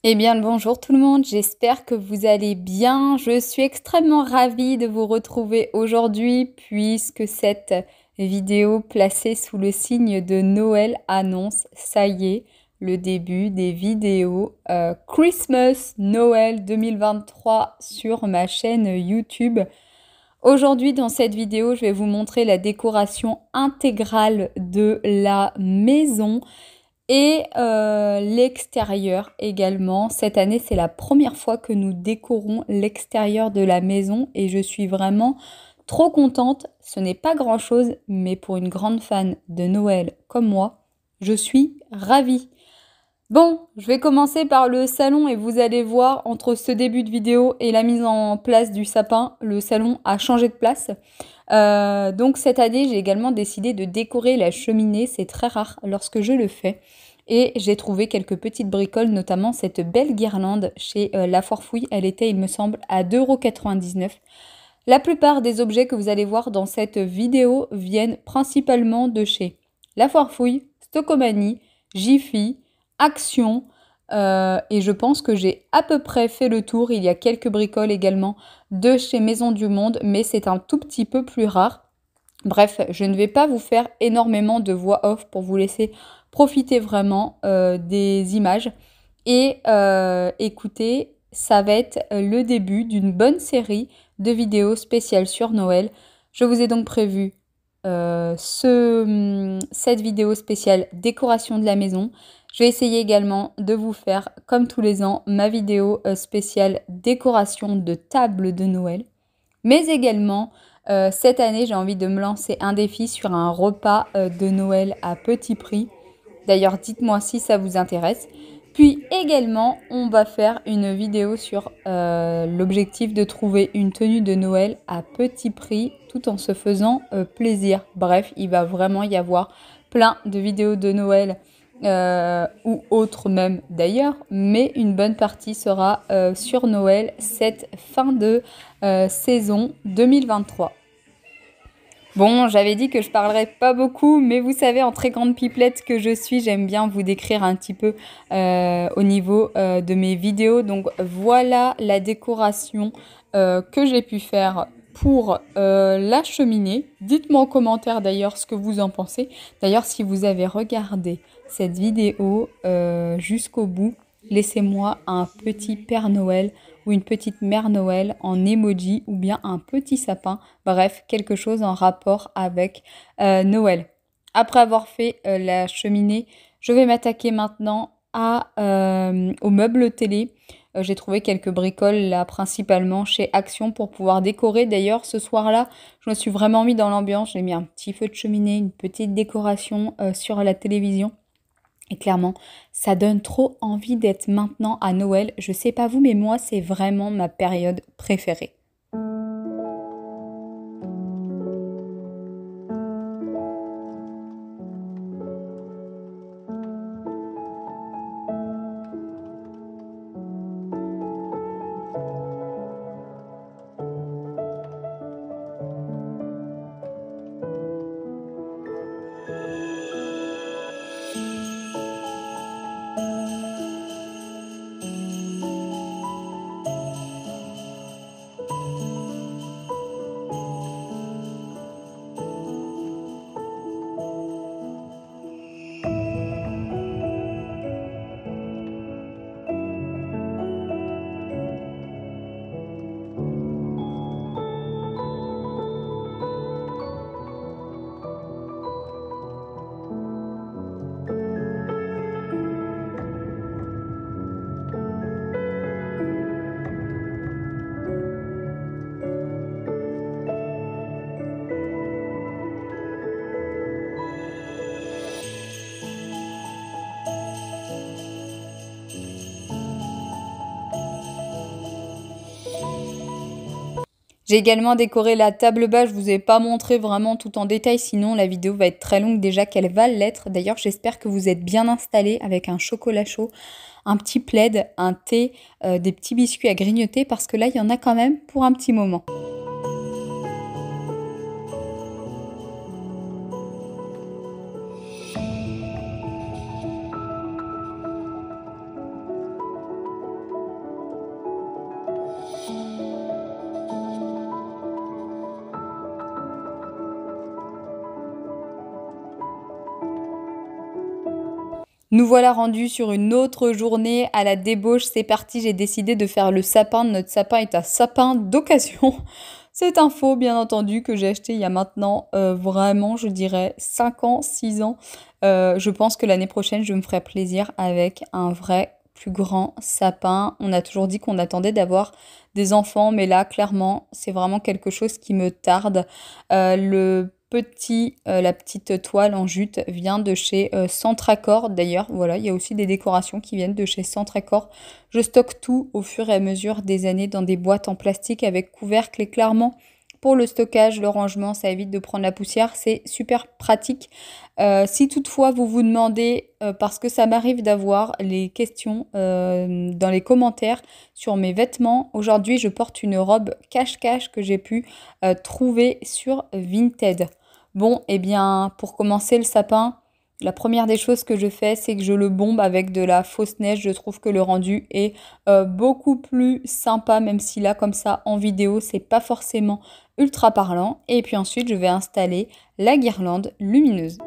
Eh bien, le bonjour tout le monde, j'espère que vous allez bien. Je suis extrêmement ravie de vous retrouver aujourd'hui puisque cette vidéo placée sous le signe de Noël annonce, ça y est, le début des vidéos Christmas Noël 2023 sur ma chaîne YouTube. Aujourd'hui, dans cette vidéo, je vais vous montrer la décoration intégrale de la maison et l'extérieur également. Cette année, c'est la première fois que nous décorons l'extérieur de la maison et je suis vraiment trop contente. Ce n'est pas grand-chose, mais pour une grande fan de Noël comme moi, je suis ravie. Bon, je vais commencer par le salon et vous allez voir entre ce début de vidéo et la mise en place du sapin, le salon a changé de place. Donc cette année, j'ai également décidé de décorer la cheminée, c'est très rare lorsque je le fais. Et j'ai trouvé quelques petites bricoles, notamment cette belle guirlande chez La Forfouille. Elle était, il me semble, à 2,99 €. La plupart des objets que vous allez voir dans cette vidéo viennent principalement de chez La Forfouille, Stocomanie, Jiffy, Action. Et je pense que j'ai à peu près fait le tour. Il y a quelques bricoles également de chez Maison du Monde, mais c'est un tout petit peu plus rare. Bref, je ne vais pas vous faire énormément de voix off pour vous laisser profiter vraiment des images. Et écoutez, ça va être le début d'une bonne série de vidéos spéciales sur Noël. Je vous ai donc prévu cette vidéo spéciale décoration de la maison. Je vais essayer également de vous faire, comme tous les ans, ma vidéo spéciale décoration de table de Noël. Mais également, cette année, j'ai envie de me lancer un défi sur un repas de Noël à petit prix. D'ailleurs, dites-moi si ça vous intéresse. Puis également, on va faire une vidéo sur l'objectif de trouver une tenue de Noël à petit prix tout en se faisant plaisir. Bref, il va vraiment y avoir plein de vidéos de Noël ou autres même d'ailleurs, mais une bonne partie sera sur Noël cette fin de saison 2023. Bon, j'avais dit que je parlerais pas beaucoup, mais vous savez, en très grande pipelette que je suis, j'aime bien vous décrire un petit peu au niveau de mes vidéos. Donc voilà la décoration que j'ai pu faire pour la cheminée. Dites-moi en commentaire d'ailleurs ce que vous en pensez. D'ailleurs, si vous avez regardé cette vidéo jusqu'au bout, laissez-moi un petit Père Noël ou une petite Mère Noël en emoji ou bien un petit sapin. Bref, quelque chose en rapport avec Noël. Après avoir fait la cheminée, je vais m'attaquer maintenant aux meubles télé. J'ai trouvé quelques bricoles là, principalement chez Action pour pouvoir décorer. D'ailleurs, ce soir-là, je me suis vraiment mis dans l'ambiance. J'ai mis un petit feu de cheminée, une petite décoration sur la télévision. Et clairement, ça donne trop envie d'être maintenant à Noël. Je sais pas vous, mais moi, c'est vraiment ma période préférée. J'ai également décoré la table basse, je vous ai pas montré vraiment tout en détail, sinon la vidéo va être très longue déjà qu'elle va l'être. D'ailleurs, j'espère que vous êtes bien installés avec un chocolat chaud, un petit plaid, un thé, des petits biscuits à grignoter parce que là, il y en a quand même pour un petit moment. Nous voilà rendus sur une autre journée à la débauche. C'est parti, j'ai décidé de faire le sapin. Notre sapin est un sapin d'occasion. C'est un faux, bien entendu, que j'ai acheté il y a maintenant vraiment, je dirais, 5 ans, 6 ans. Je pense que l'année prochaine, je me ferai plaisir avec un vrai plus grand sapin. On a toujours dit qu'on attendait d'avoir des enfants, mais là, clairement, c'est vraiment quelque chose qui me tarde. La petite toile en jute vient de chez Centracor. D'ailleurs, voilà, il y a aussi des décorations qui viennent de chez Centracor. Je stocke tout au fur et à mesure des années dans des boîtes en plastique avec couvercle et clairement, pour le stockage, le rangement, ça évite de prendre la poussière. C'est super pratique. Si toutefois vous vous demandez, parce que ça m'arrive d'avoir les questions dans les commentaires sur mes vêtements, aujourd'hui je porte une robe cache-cache que j'ai pu trouver sur Vinted. Bon, eh bien, pour commencer le sapin, la première des choses que je fais, c'est que je le bombe avec de la fausse neige. Je trouve que le rendu est beaucoup plus sympa, même si là, comme ça, en vidéo, c'est pas forcément ultra parlant. Et puis ensuite, je vais installer la guirlande lumineuse.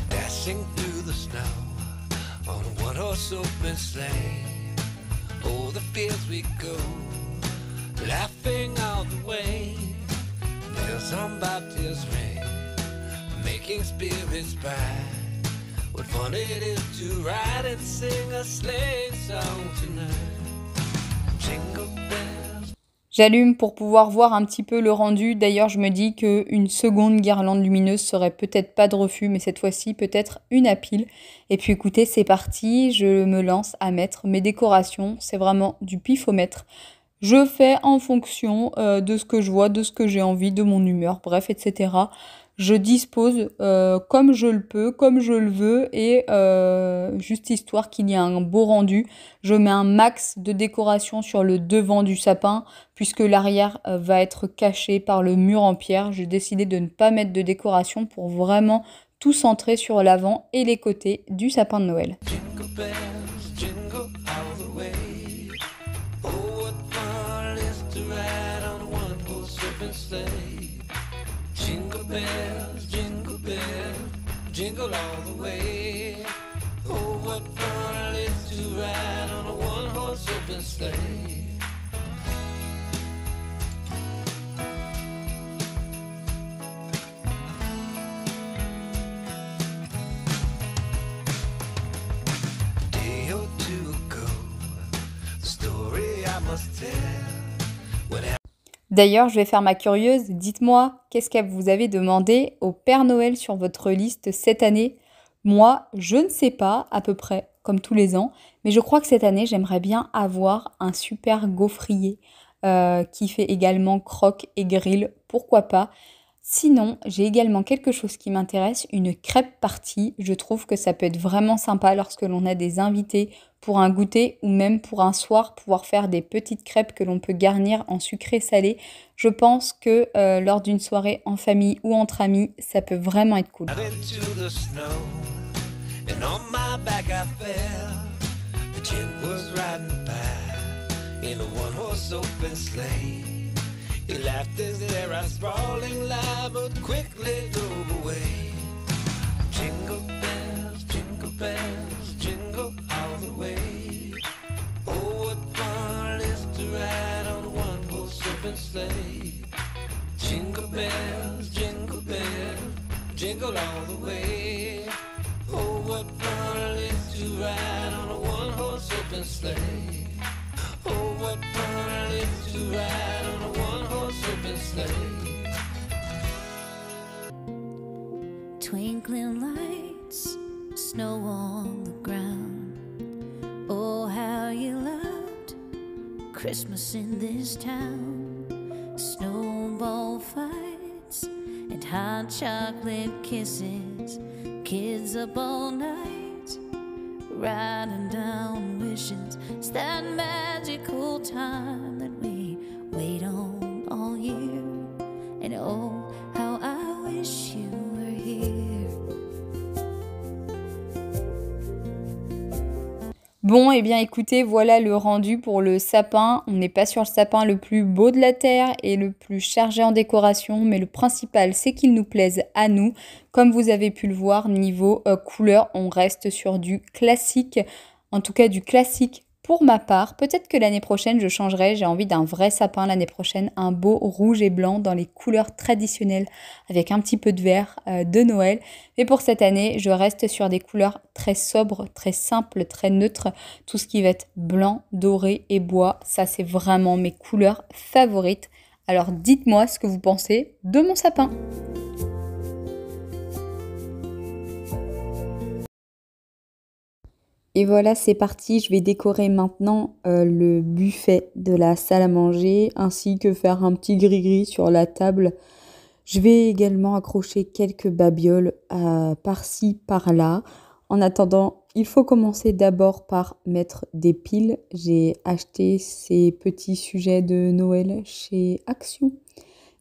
Dashing through the snow on a one-horse open sleigh. O'er the fields we go, laughing all the way. Bells on bobtails ring, making spirits bright. What fun it is to ride and sing a sleighing song tonight. Jingle bells. J'allume pour pouvoir voir un petit peu le rendu. D'ailleurs, je me dis qu'une seconde guirlande lumineuse serait peut-être pas de refus, mais cette fois-ci, peut-être une à pile. Et puis écoutez, c'est parti, je me lance à mettre mes décorations. C'est vraiment du pifomètre. Je fais en fonction de ce que je vois, de ce que j'ai envie, de mon humeur, bref, etc. Je dispose comme je le peux, comme je le veux, et juste histoire qu'il y ait un beau rendu, je mets un max de décoration sur le devant du sapin, puisque l'arrière va être caché par le mur en pierre. J'ai décidé de ne pas mettre de décoration pour vraiment tout centrer sur l'avant et les côtés du sapin de Noël. Jingle bells, jingle all the way. Oh, what fun it is to ride on a one-horse open sleigh. Jingle bells, jingle all the way. Oh, what fun it is to ride on a one-horse open sleigh. A day or two ago, the story I must tell. When D'ailleurs, je vais faire ma curieuse. Dites-moi, qu'est-ce que vous avez demandé au Père Noël sur votre liste cette année? Moi, je ne sais pas, à peu près, comme tous les ans, mais je crois que cette année, j'aimerais bien avoir un super gaufrier qui fait également croque et grill, pourquoi pas. Sinon, j'ai également quelque chose qui m'intéresse, une crêpe party. Je trouve que ça peut être vraiment sympa lorsque l'on a des invités pour un goûter ou même pour un soir, pouvoir faire des petites crêpes que l'on peut garnir en sucré salé. Je pense que lors d'une soirée en famille ou entre amis, ça peut vraiment être cool. out into the snow, and on my back I fell. The gin was riding by in a one-horse open sleigh. He laughed as there I sprawling lie, but quickly drove away. Jingle bells, jingle all the way. Oh, what fun it is to ride on a one-horse open sleigh. Jingle bells, jingle all the way. Oh, what fun it is to ride on a one-horse open sleigh. Oh, what fun it is to ride on a one-horse open sleigh. Twinkling lights, snow on the ground. Oh, how you loved Christmas in this town. Snowball fights and hot chocolate kisses. Kids up all night writing down wishes. It's that magical time that we wait on all year. And oh, how I wish you were here. Bon, eh bien écoutez, voilà le rendu pour le sapin. On n'est pas sur le sapin le plus beau de la Terre et le plus chargé en décoration, mais le principal, c'est qu'il nous plaise à nous. Comme vous avez pu le voir, niveau couleur, on reste sur du classique, en tout cas du classique pour ma part. Peut-être que l'année prochaine, je changerai. J'ai envie d'un vrai sapin l'année prochaine, un beau rouge et blanc dans les couleurs traditionnelles avec un petit peu de vert de Noël. Mais pour cette année, je reste sur des couleurs très sobres, très simples, très neutres. Tout ce qui va être blanc, doré et bois, ça c'est vraiment mes couleurs favorites. Alors dites-moi ce que vous pensez de mon sapin. Et voilà, c'est parti. Je vais décorer maintenant le buffet de la salle à manger ainsi que faire un petit gris-gris sur la table. Je vais également accrocher quelques babioles par-ci, par-là. En attendant, il faut commencer d'abord par mettre des piles. J'ai acheté ces petits sujets de Noël chez Action.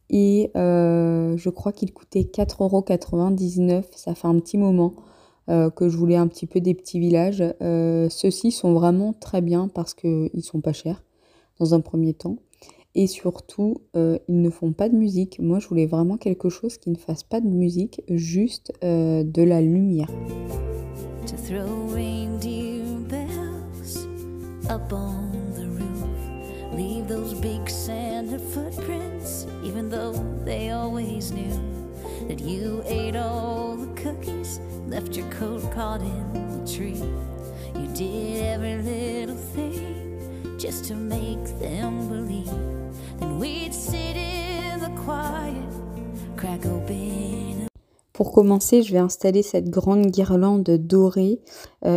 Et je crois qu'ils coûtaient 4,99 €. Ça fait un petit moment que je voulais un petit peu des petits villages. Ceux-ci sont vraiment très bien parce qu'ils sont pas chers dans un premier temps. Et surtout, ils ne font pas de musique. Moi, je voulais vraiment quelque chose qui ne fasse pas de musique, juste de la lumière. To throw reindeer bells up on the roof, leave those big Santa footprints, even though they always knew that you ate all the cookies, left your coat caught in the tree. You did every little thing just to make them believe. Then we'd sit in the quiet, crack open. Pour commencer, je vais installer cette grande guirlande dorée.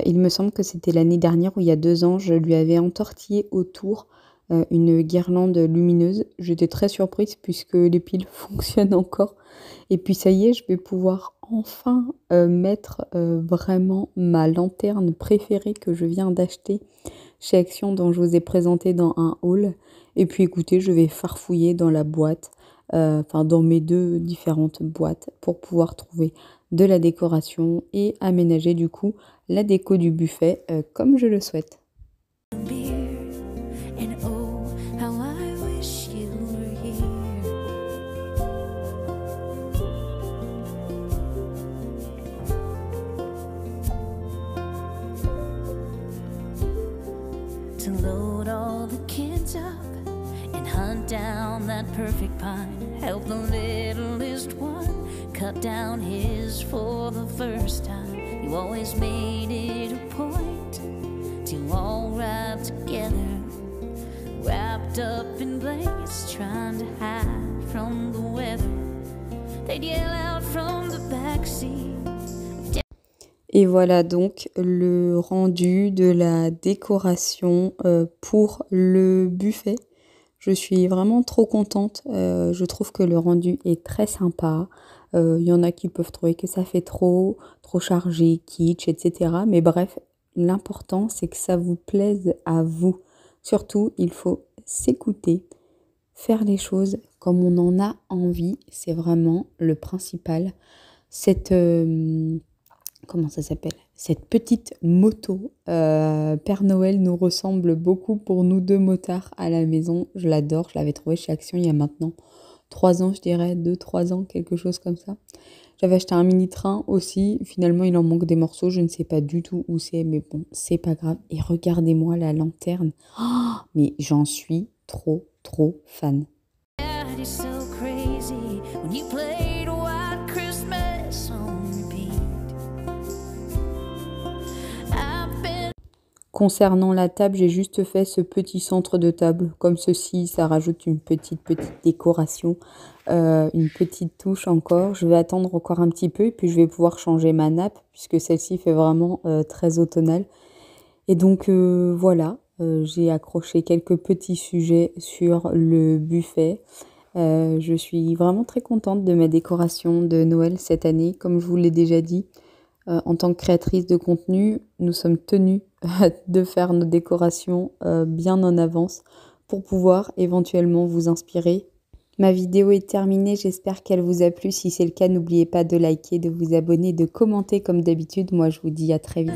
Il me semble que c'était l'année dernière ou il y a 2 ans, je lui avais entortillé autour une guirlande lumineuse. J'étais très surprise puisque les piles fonctionnent encore. Et puis ça y est, je vais pouvoir enfin mettre vraiment ma lanterne préférée que je viens d'acheter chez Action, dont je vous ai présenté dans un haul. Et puis écoutez, je vais farfouiller dans la boîte. Dans mes 2 différentes boîtes pour pouvoir trouver de la décoration et aménager du coup la déco du buffet comme je le souhaite. And oh, how I wish you were here. To load all the kids up and hunt down that perfect pine. Help the littlest one cut down his for the first time. You always made it a point to all ride together, wrapped up in blankets, trying to hide from the weather. They'd yell out from the backseat. Et voilà donc le rendu de la décoration pour le buffet. Je suis vraiment trop contente. Je trouve que le rendu est très sympa. Il y en a qui peuvent trouver que ça fait trop chargé, kitsch, etc. Mais bref, l'important, c'est que ça vous plaise à vous. Surtout, il faut s'écouter, faire les choses comme on en a envie. C'est vraiment le principal. Comment ça s'appelle? Cette petite moto, Père Noël nous ressemble beaucoup pour nous 2 motards à la maison. Je l'adore, je l'avais trouvé chez Action il y a maintenant 3 ans, je dirais, 2-3 ans, quelque chose comme ça. J'avais acheté un mini-train aussi, finalement il en manque des morceaux, je ne sais pas du tout où c'est, mais bon, c'est pas grave. Et regardez-moi la lanterne, oh, mais j'en suis trop fan. Daddy's so crazy when you played White Christmas on repeat. I've been Concernant la table, j'ai juste fait ce petit centre de table, comme ceci, ça rajoute une petite décoration, une petite touche encore. Je vais attendre encore un petit peu et puis je vais pouvoir changer ma nappe, puisque celle-ci fait vraiment très automnale. Et donc voilà, j'ai accroché quelques petits sujets sur le buffet. Je suis vraiment très contente de ma décoration de Noël cette année, comme je vous l'ai déjà dit. En tant que créatrice de contenu, nous sommes tenus de faire nos décorations bien en avance pour pouvoir éventuellement vous inspirer. Ma vidéo est terminée, j'espère qu'elle vous a plu. Si c'est le cas, n'oubliez pas de liker, de vous abonner, de commenter comme d'habitude. Moi, je vous dis à très vite.